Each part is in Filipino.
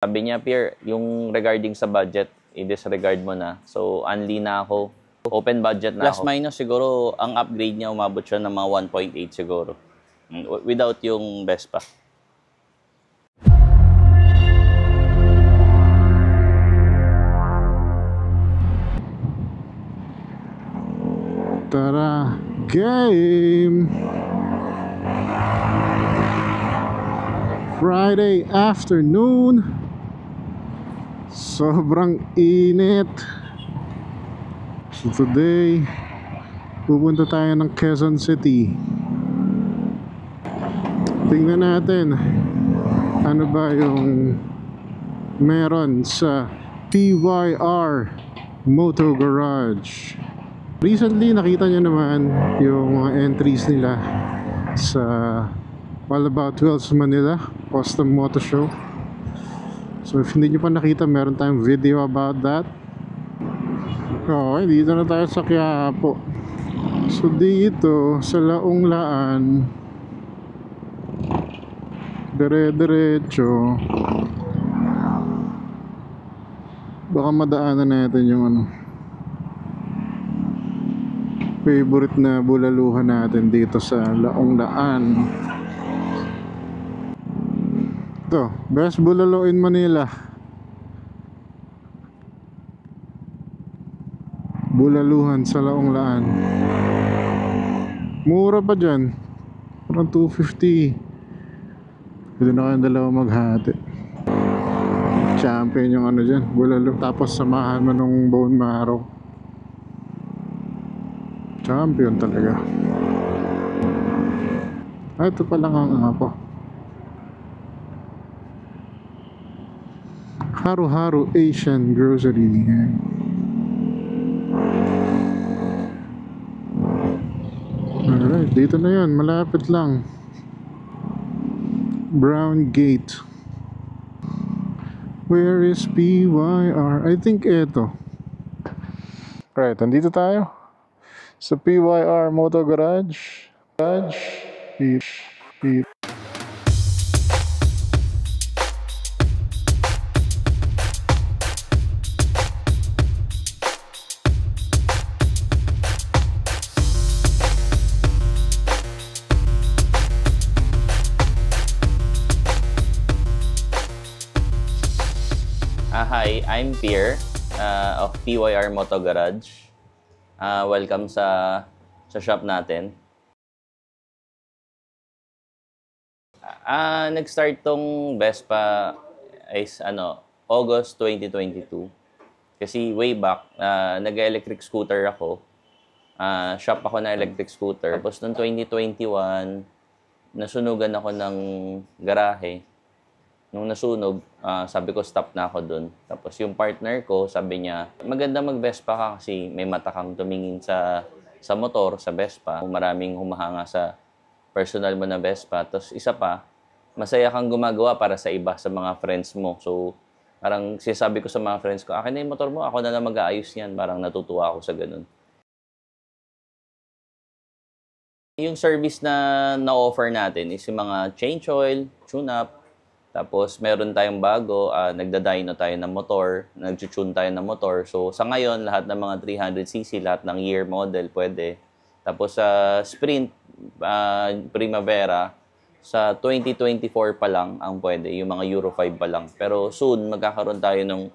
Sabi niya, Pierre, yung regarding sa budget, i-disregard mo na. So, unli na ako. Open budget na ako. Plus minus siguro, ang upgrade niya umabot siya ng mga 1.8 siguro. Without yung Vespa. Tara, game! Friday afternoon. Sobrang init. So today, pupunta tayo ng Quezon City. Tingnan natin ano ba yung meron sa PYR Moto Garage. Recently, nakita nyo naman yung mga entries nila sa All About Wheels Manila Custom Moto Show. So if hindi nyo pa nakita, meron tayong video about that. Okay, dito na tayo sa Quiapo. So dito sa Laong Laan, dire-diretso, baka madaanan natin yung favorite na bulaluhan natin dito sa Laong Laan. Ito, best bulalo in Manila. Bulaluhan sa Laong Laan. Mura pa dyan. Parang 250. Pwede na kayong dalawa maghati. Champion yung dyan, bulalo. Tapos samahan mo nung bone marrow. Champion talaga. Ito pa lang ang ako. Haru-Haru Asian Grocery. Alright, dito na yun. Malapit lang. Brown Gate. Where is PYR? I think ito. Right, andito tayo sa PYR Moto Garage. Beep. Hi, I'm Pierre of PYR Moto Garage. Welcome sa shop natin. Nag-start tong Vespa is August 2022. Kasi way back, nag-electric scooter ako. Shop ako na electric scooter. Tapos noong 2021, nasunugan ako ng garahe. Nung nasunog, sabi ko stop na ako dun. Tapos yung partner ko, sabi niya, maganda mag-Vespa ka kasi may mata kang tumingin sa motor, sa Vespa. Maraming humahanga sa personal mo na Vespa. Tapos isa pa, masaya kang gumagawa para sa iba, sa mga friends mo. So, parang sinasabi ko sa mga friends ko, akin na yung motor mo, ako na lang mag-aayos yan. Parang natutuwa ako sa ganun. Yung service na na-offer natin is yung mga change oil, tune-up. Tapos, meron tayong bago, nagda-dyno tayo ng motor, nag-tune tayo ng motor. So, sa ngayon, lahat ng mga 300cc, lahat ng year model, pwede. Tapos, sa Sprint, Primavera, sa 2024 pa lang ang pwede, yung mga Euro 5 pa lang. Pero soon, magkakaroon tayo ng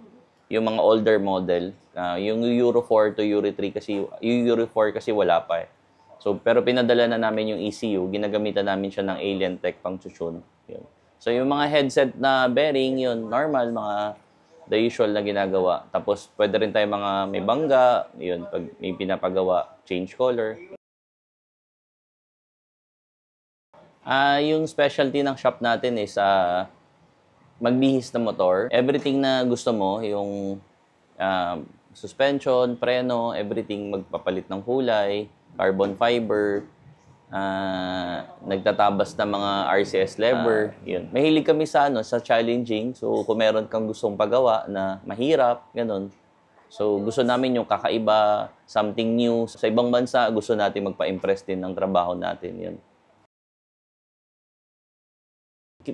yung mga older model. Yung Euro 4 to Euro 3 kasi, yung Euro 4 kasi wala pa eh. So, pero pinadala na namin yung ECU, ginagamitan namin siya ng Alien Tech pang tune. Yun. So, yung mga headset na bearing, yun, normal, mga the usual na ginagawa. Tapos, pwede rin tayo mga may bangga, yun, pag may pinapagawa, change color. Yung specialty ng shop natin is magbihis ng motor. Everything na gusto mo, yung suspension, preno, everything, magpapalit ng kulay, carbon fiber, nagtatabas ng mga RCS lever, yun. Mahilig kami sa sa challenging. So kung meron kang gustong pagawa na mahirap, ganun. So gusto namin yung kakaiba, something new. Sa ibang bansa, gusto natin magpa-impress din ng trabaho natin, yun.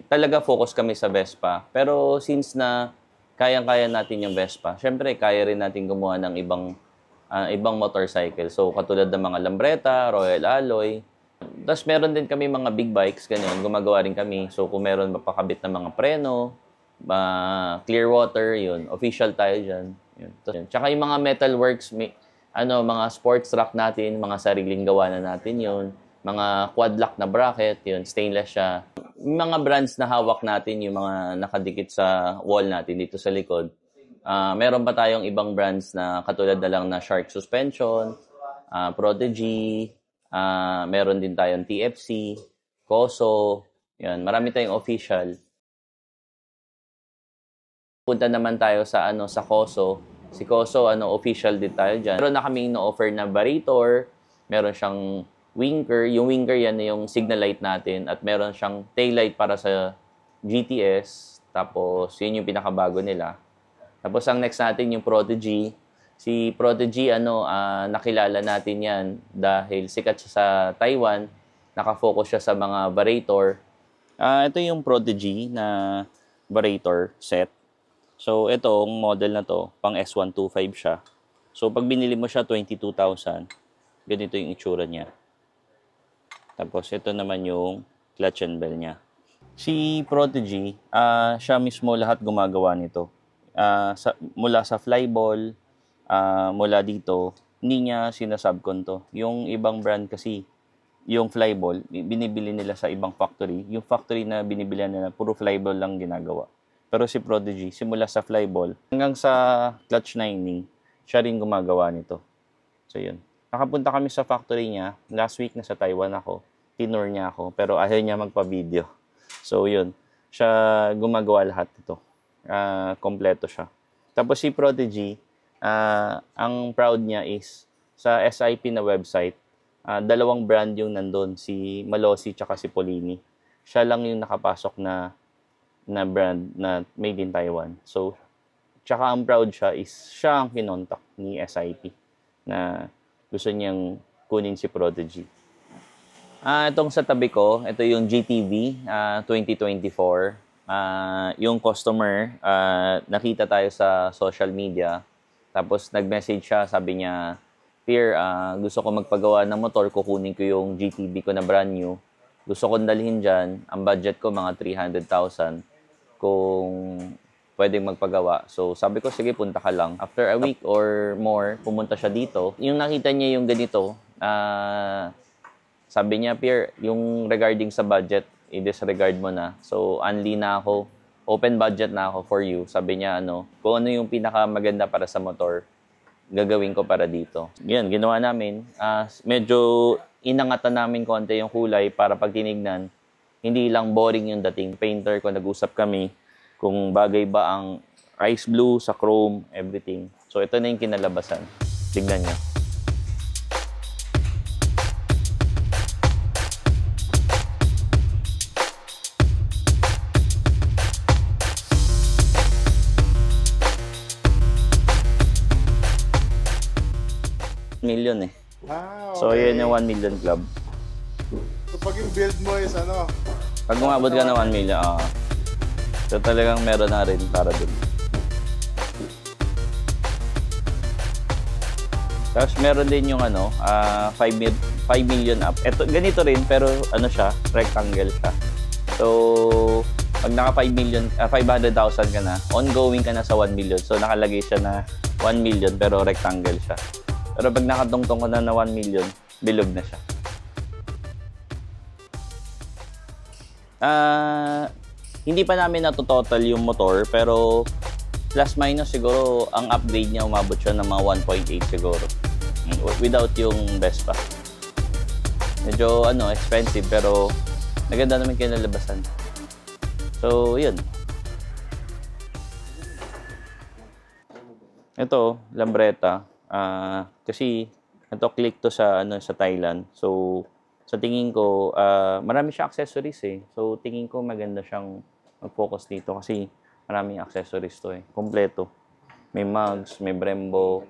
talaga focus kami sa Vespa. Pero since na kayang-kaya natin yung Vespa, syempre kaya rin natin gumawa ng ibang motorcycle. So katulad ng mga Lambretta, Royal Alloy. Tapos meron din kami mga big bikes, ganyan, gumagawa rin kami. So kung meron mapakabit na mga preno, clear water, yun, official tayo dyan. Yun. Tsaka yung mga metalworks, mga sports rack natin, mga sariling gawa na natin yun. Mga quad lock na bracket, yun, stainless siya. Yung mga brands na hawak natin, yung mga nakadikit sa wall natin dito sa likod. Meron pa tayong ibang brands na katulad na lang na Shark Suspension, Prodigy, meron din tayong TFC, Koso, yun, marami tayong official. Punta naman tayo sa Koso. Si Koso, official din tayo diyan. Meron na kaming no-offer na Varitor, meron siyang winker. Yung winker yan yung signal light natin at meron siyang tail light para sa GTS. Tapos yun yung pinakabago nila. Tapos ang next natin yung Prodigy. Si Prodigy nakilala natin yan dahil sikat siya sa Taiwan. Nakafocus siya sa mga Varitor. Ito yung Prodigy na Varitor set. So itong model na to, pang S125 siya. So pag binili mo siya 22,000, ganito yung itsura niya. Tapos ito naman yung clutch and bell niya. Si Prodigy, siya mismo lahat gumagawa nito. Mula sa flyball, mula dito, hindi niya sinasubcon to. Yung ibang brand kasi, yung flyball, binibili nila sa ibang factory. Yung factory na binibili nila, puro flyball lang ginagawa. Pero si Prodigy, simula sa flyball hanggang sa clutch lining, siya rin gumagawa nito. So yun. Nakapunta kami sa factory niya. Last week na sa Taiwan ako. Tinur niya ako, pero ayaw niya magpa-video. So yun, siya gumagawa lahat ito. Kompleto siya. Tapos si Prodigy, ang proud niya is sa SIP na website, dalawang brand yung nandun, si Malossi tsaka si Polini. Siya lang yung nakapasok na brand na made in Taiwan. So, tsaka ang proud siya is siya ang kinontak ni SIP na gusto niyang kunin si Prodigy. Itong sa tabi ko, ito yung GTV 2024. Yung customer, nakita tayo sa social media. Tapos nag-message siya, sabi niya, Pierre, gusto ko magpagawa ng motor, kukunin ko yung GTV ko na brand new. Gusto kong dalhin dyan. Ang budget ko mga 300,000 kung pwedeng magpagawa. So sabi ko, sige, punta ka lang. After a week or more, pumunta siya dito. Yung nakita niya yung ganito, sabi niya, Pierre, yung regarding sa budget, i-disregard mo na. So, unli na ako. Open budget na ako for you. Sabi niya, kung ano yung pinakamaganda para sa motor, gagawin ko para dito. Yan, ginawa namin. Medyo inangatan namin konti yung kulay para pag tinignan, hindi lang boring yung dating. Painter ko, nag-usap kami kung bagay ba ang ice blue sa chrome, everything. So, ito na yung kinalabasan. Tignan niyo. Million eh. Okay. So, yun yung 1 million club. So, pag yung build mo is Pag umabot ka ng 1 million, so talagang meron na rin para dun. Tapos meron din yung 5 million up. Ito, ganito rin, pero siya, rectangle siya. So, pag naka 500,000 ka na, ongoing ka na sa 1 million. So, nakalagay siya na 1 million, pero rectangle siya. Pero pag nakatungtong ko na 1 million, bilog na siya. Hindi pa namin natototal yung motor, pero plus minus siguro, ang upgrade niya umabot siya ng mga 1.8 siguro. Without yung Vespa. Medyo expensive, pero naganda naman kinalabasan. So, yun. Ito, Lambretta. Kasi ito click to sa Thailand. So sa tingin ko marami siyang accessories eh. So tingin ko maganda siyang mag-focus dito kasi maraming accessories to eh. Kompleto. May mugs, may Brembo,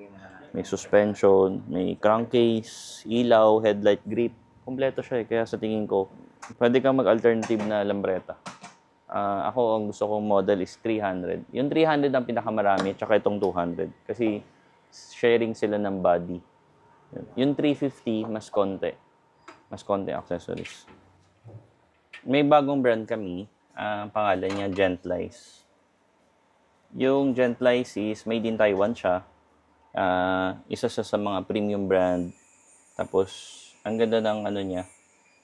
may suspension, may crankcase, ilaw, headlight grip. Kompleto siya eh. Kaya sa tingin ko pwede kang mag-alternative na Lambretta. Ako, ang gusto kong model is 300. Yung 300 ang pinakamarami, tsaka itong 200. Kasi sharing sila ng body. Yung 350, mas konti. Mas konti accessories. May bagong brand kami. Ang pangalan niya, Gentlice. Yung Gentlice is made in Taiwan siya. Isa siya sa mga premium brand. Tapos, ang ganda ng ano niya,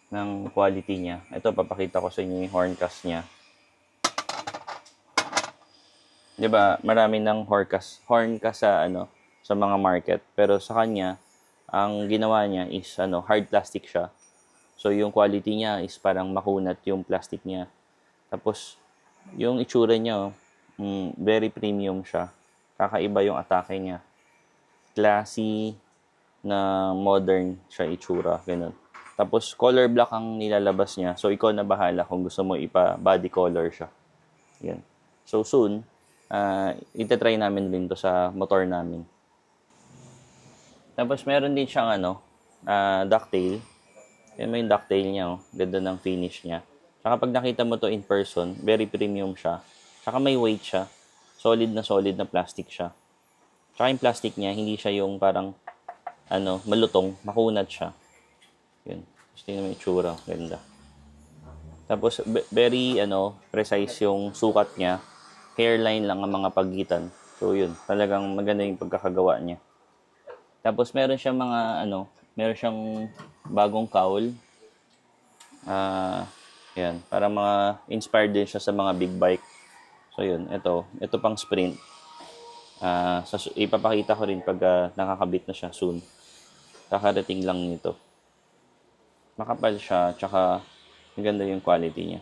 ng quality niya. Ito, papakita ko sa inyo yung horn cast niya. 'Di ba? Marami ng horn cast sa mga market. Pero sa kanya, ang ginawa niya is hard plastic siya. So yung quality niya is parang makunat yung plastic niya. Tapos yung itsura niya, very premium siya. Kakaiba yung atake niya. Classy na modern siya itsura, ganun. Tapos color black ang nilalabas niya. So ikaw na bahala kung gusto mo ipa-body color siya. Yan. So soon, itatry namin din to sa motor namin. Tapos meron din siyang ducktail. Yan may ducktail niya, oh. Ganda ng finish niya. Saka pag nakita mo to in person, very premium siya. Saka may weight siya. Solid na plastic siya. Saka yung plastic niya, hindi siya yung parang malutong, makunat siya. Yun. Gusto nyo yung itsura. Ganda. Tapos very precise yung sukat niya. Hairline lang ang mga pagitan. So yun, talagang maganda yung pagkakagawa niya. Tapos meron siyang meron siyang bagong cowl. Yan, para mga inspired din siya sa mga big bike. So yun, ito pang sprint. Ipapakita ko rin pag nakakabit na siya soon. Kakarating lang nito. Makapal siya, tsaka maganda yung quality niya.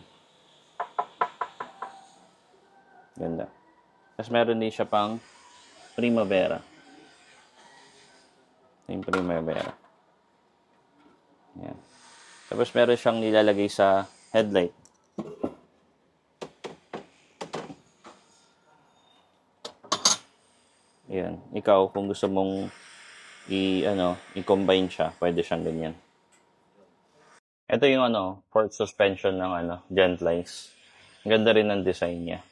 Ganda. Tapos meron din siya pang Primavera. Yung Primavera. Yan. Tapos meron siyang nilalagay sa headlight. Yan. Ikaw, kung gusto mong i-combine siya, pwede siyang ganyan. Ito yung fork suspension ng Gentlice. Ganda rin ang design niya.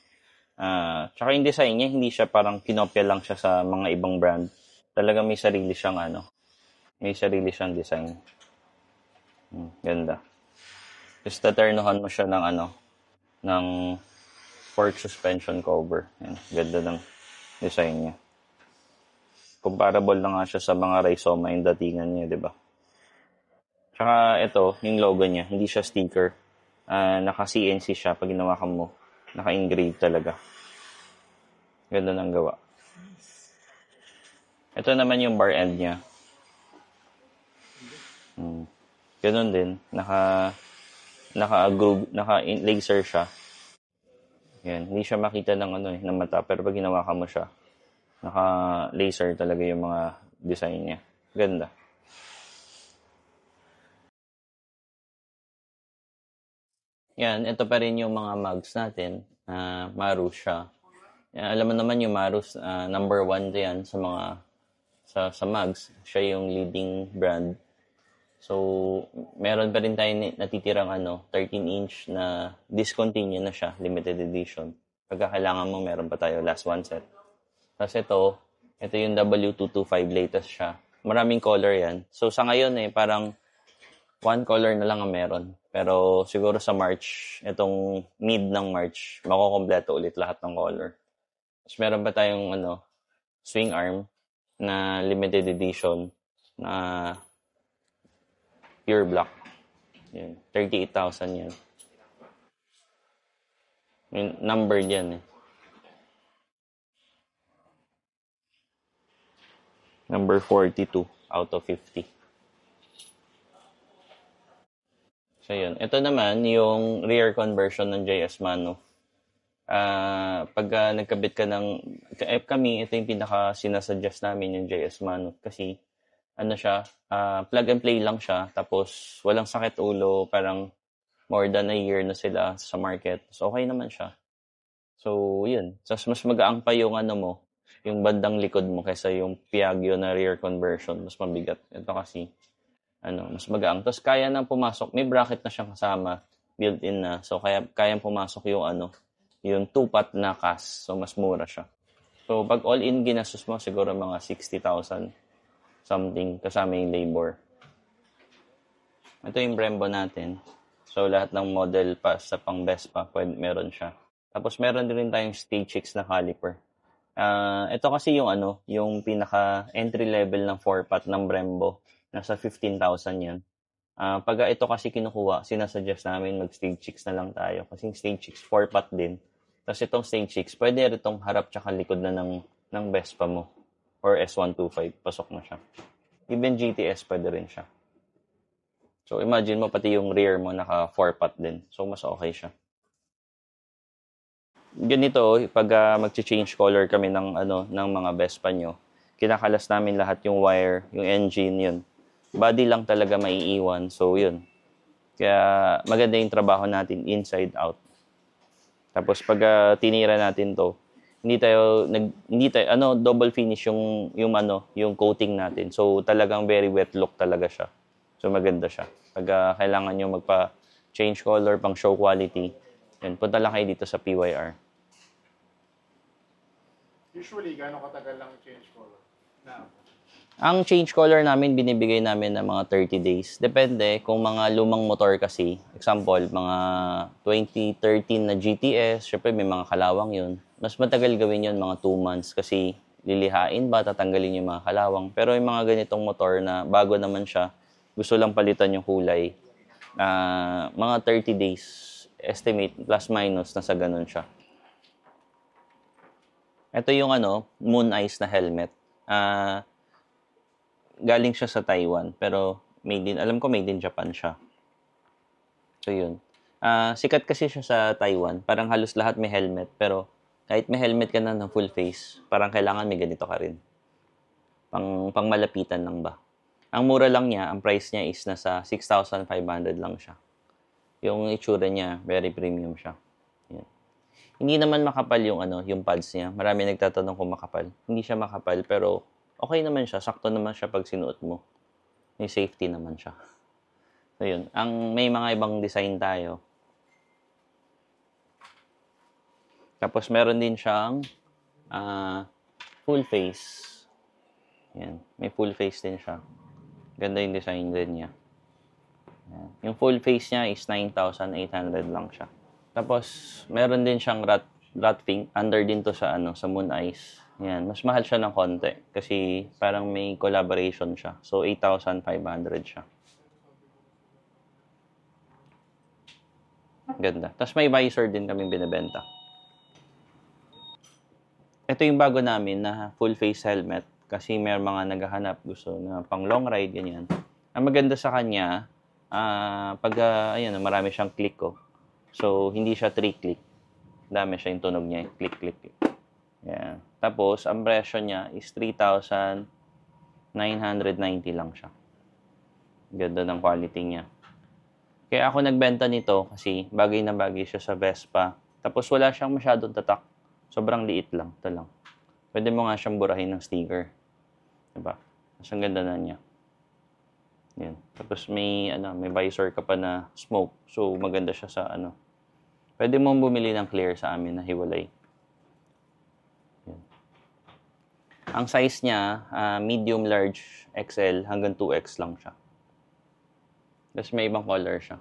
Tsaka yung design niya, hindi siya parang kinopya lang siya sa mga ibang brand. Talaga may sarili siyang design. Ganda. Just taternohan mo siya ng fork suspension cover. Yan, ganda ng design niya. Comparable na nga siya sa mga Rizoma yung datingan niya, di ba? Tsaka ito, yung logo niya, hindi siya sticker. Naka-CNC siya pag ginawakan mo. Naka-engrave talaga. Ganda ng gawa. Ito naman yung bar end niya. Ganun din. Naka-laser siya. Yan. Hindi siya makita ng mata. Pero pag ginawakan mo siya, naka-laser talaga yung mga design niya. Ganda. Yan. Ito pa rin yung mga mugs natin. Marus siya. Alam mo naman yung Marus, number 1 diyan sa mga sa mugs. Siya yung leading brand. So, meron pa rin tayo natitirang 13-inch na discontinue na siya, limited edition. Pagkakailangan mo, meron pa tayo last one set. Tapos ito yung W225 latest siya. Maraming color yan. So, sa ngayon parang one color na lang ang meron. Pero siguro sa March, itong mid ng March, makukompleto ulit lahat ng color. Tapos meron pa tayong swing arm na limited edition na pure black. Yan, 38,000 yan. Yung number yan Number 42 out of 50. So yun. Ito naman yung rear conversion ng JS Mano. Pag nagkabit ka kami, ito yung pinaka sinasuggest namin yung JS Mano kasi siya, plug and play lang siya, tapos walang sakit ulo, parang more than a year na sila sa market. So okay naman siya. So yun. Tapos mas magaang pa yung yung bandang likod mo kaysa yung Piaggio na rear conversion, mas mabigat. Ito kasi mas magaang. Tapos kaya nang pumasok, may bracket na siyang kasama. built-in na. So, kayang pumasok yung yung two-pot na cast. So, mas mura siya. So, pag all-in ginastos mo, siguro mga 60,000 something kasama yung labor. Ito yung Brembo natin. So, lahat ng model pa sa pang Vespa, meron siya. Tapos, meron din tayong Stage X na caliper. Ito kasi yung yung pinaka entry level ng 4-pot ng Brembo. Nasa 15,000 yan. Pag ito kasi kinukuha, sinasuggest namin mag-Stage 6 na lang tayo. Kasi yung Stage 6, 4-pot din. Tapos itong Stage 6, pwede itong harap tsaka likod na ng Vespa mo. Or S125, pasok na siya. Even GTS, pwede rin siya. So, imagine mo, pati yung rear mo, naka 4-pot din. So, mas okay siya. Ganito, pag mag-change color kami ng mga Vespa nyo, kinakalas namin lahat yung wire, yung engine, yun. Body lang talaga maiiwan. So, yun. Kaya maganda yung trabaho natin inside out. Tapos pag tinira natin to, hindi tayo double finish yung coating natin. So, talagang very wet look talaga siya. So, maganda siya. Pag kailangan nyo magpa-change color, pang show quality, yun, punta lang kayo dito sa PYR. Usually, gaano katagal lang change color? Ang change color namin, binibigay namin ng mga 30 days. Depende kung mga lumang motor kasi. Example, mga 2013 na GTS, syempre may mga kalawang yun. Mas matagal gawin yun, mga 2 months kasi lilihain ba, tatanggalin yung mga kalawang. Pero yung mga ganitong motor na bago naman siya, gusto lang palitan yung kulay, mga 30 days, estimate, plus minus, nasa ganun siya. Ito yung Moon Ice na helmet. Galing siya sa Taiwan, pero alam ko made in Japan siya. So yun. Sikat kasi siya sa Taiwan. Parang halos lahat may helmet, pero kahit may helmet ka na ng full face, parang kailangan may ganito ka rin. Pang malapitan lang ba. Ang mura lang niya, ang price niya is nasa 6,500 lang siya. Yung itsura niya, very premium siya. Yan. Hindi naman makapal yung pads niya. Marami nagtatanong kung makapal. Hindi siya makapal, pero okay naman siya. Sakto naman siya pag sinuot mo. May safety naman siya. So, yun. May mga ibang design tayo. Tapos, meron din siyang full face. Yan. May full face din siya. Ganda yung design din niya. Yan. Yung full face niya is 9,800 lang siya. Tapos, meron din siyang rat pink. Under din to sa Moon Ice. Yan, mas mahal siya ng konti kasi parang may collaboration siya. So, 8,500 siya. Ganda. Tapos may visor din kaming binibenta. Ito yung bago namin na full face helmet kasi may mga naghahanap gusto na pang long ride, ganyan. Ang maganda sa kanya, marami siyang click ko. So, hindi siya 3-click. Dami siya yung tunog niya. Click, click, click. Yan. Tapos, ang presyo niya is 3,990 lang siya. Ganda ng quality niya. Kaya ako nagbenta nito kasi bagay na bagay siya sa Vespa. Tapos, wala siyang masyadong tatak. Sobrang liit lang. Ito lang. Pwede mo nga siyang burahin ng sticker. Diba? Mas ang ganda na niya. Yan. Tapos, may visor ka pa na smoke. So, maganda siya sa Pwede mong bumili ng clear sa amin na hiwalay. Ang size niya, medium, large, XL, hanggang 2X lang siya. Tapos may ibang color siya.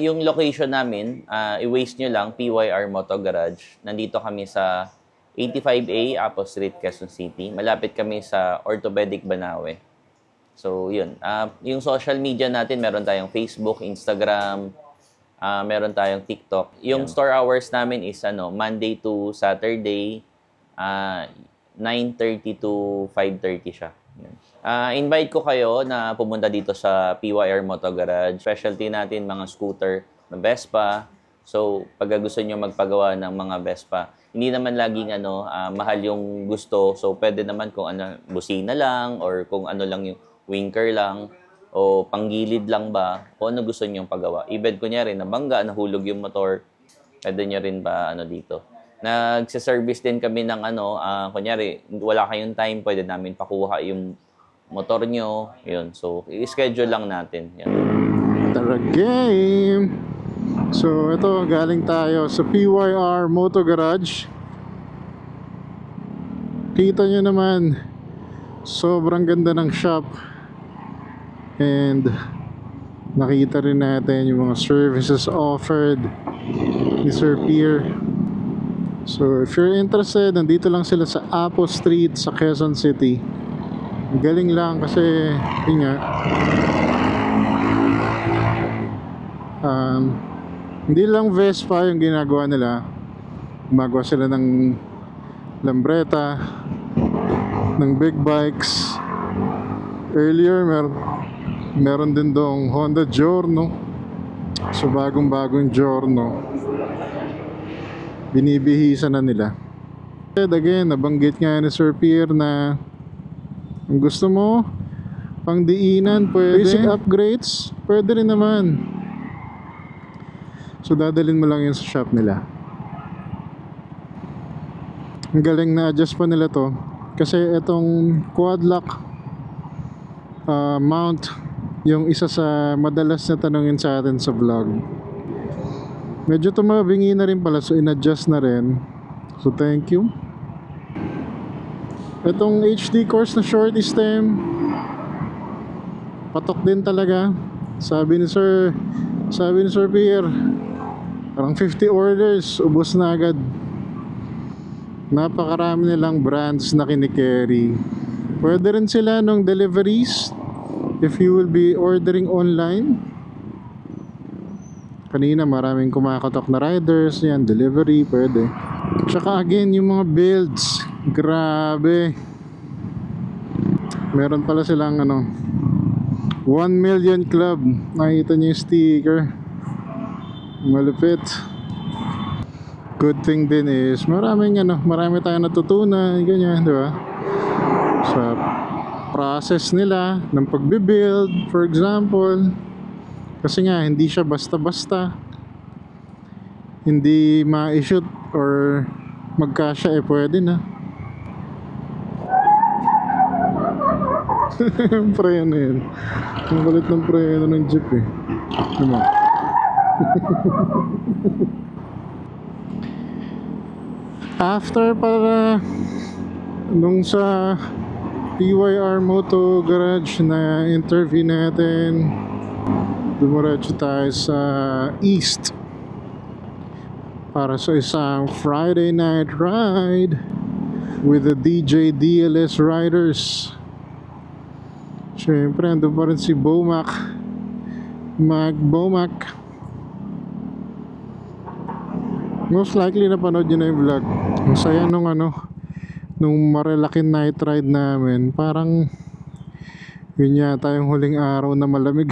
Yung location namin, i-waste nyo lang, PYR Moto Garage. Nandito kami sa 85A, Apo Street, Quezon City. Malapit kami sa Orthopedic Banawe. So, yun. Yung social media natin, meron tayong Facebook, Instagram, meron tayong TikTok. Yung store hours namin is Monday to Saturday, 9:30 to 5:30 siya. Invite ko kayo na pumunta dito sa PYR Moto Garage. Specialty natin mga scooter na Vespa. So, pag gusto nyo magpagawa ng mga Vespa, hindi naman laging mahal yung gusto. So, pwede naman kung busina lang or kung lang yung winker lang o panggilid lang ba, o gusto nyong pagawa. Even kunyari, nabangga, nahulog yung motor, pwede nyo rin ba dito. Nagsiservice din kami ng kunyari, wala kayong time, pwede namin pakuha yung motor nyo, yun. So, i-schedule lang natin. Yan. Tara game! So, ito, galing tayo sa PYR Moto Garage. Kita nyo naman, sobrang ganda ng shop. And nakita rin natin yung mga services offered ni Sir Pierre. So if you're interested, nandito lang sila sa Apo Street sa Quezon City. Galing lang kasi yun nga, hindi lang Vespa yung ginagawa nila. Gumagawa sila ng Lambretta, ng big bikes. Earlier meron din dong Honda Giorno. So bagong Giorno binibihisa na nila. And again, nabanggit nga ni Sir Pierre na kung gusto mo pang diinan, pwede. Basic upgrades, pwede rin naman. So dadalhin mo lang yun sa shop nila. Ang galing na adjust pa nila to. Kasi itong quad lock mount, yung isa sa madalas na tanongin sa atin sa vlog. Medyo tumabingi na rin pala, so in-adjust na rin. So thank you. Itong HD course na shorty stem, patok din talaga. Sabi ni Sir Pierre, parang 50 orders, ubos na agad. Napakarami nilang brands na kinikerry. Pwede rin sila nung deliveries if you will be ordering online. Kanina maraming kumakatok na riders, yan, delivery, pwede. Tsaka again, yung mga builds, grabe. Meron pala silang 1 million club. Nakita niyo yung sticker, malupit. Good thing din is marami tayong natutunan, ganyan, di ba? Sa process nila ng pagbibuild, for example. Kasi nga, hindi siya basta-basta. Hindi ma-shoot or magkasya, pwede na. Preno yun. Ang kulit ng preno ng jeep Diba? After para nung sa PYR Moto Garage na interview natin, dumiretso tayo sa East para sa isang Friday night ride with the DJ DLS riders. Siyempre, ando pa rin si Bomac, Mac Bomac. Most likely napanood nyo na yung vlog. Ang saya nung Marilaki night ride namin. Parang yun yata yung huling araw na malamig.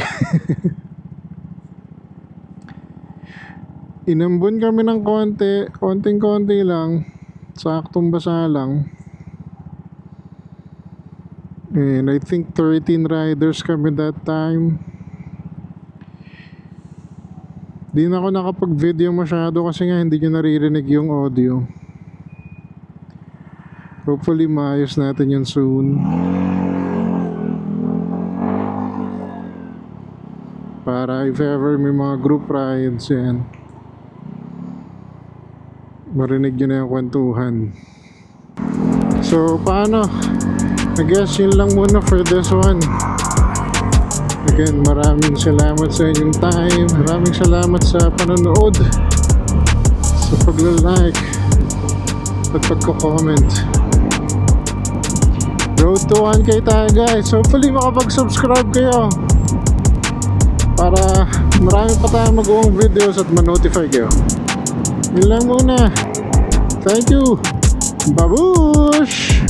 Inambon kami ng konting-konti lang, saktong basa lang. And I think 13 riders kami that time. Di na ako nakapag-video masyado kasi nga hindi nyo naririnig yung audio. Hopefully maayos natin yun soon. Para if ever may mga group rides, yan, marinig nyo na yung kwentuhan. So paano? I guess yun lang muna for this one. Again, maraming salamat sa inyong time. Maraming salamat sa panonood, sa pagla-like at pagko-comment. Road to 1K tayo, guys. Hopefully makapag-subscribe kayo para marami pa tayong mag-uong videos at ma-notify kayo. Yun lang muna. Thank you. Babush!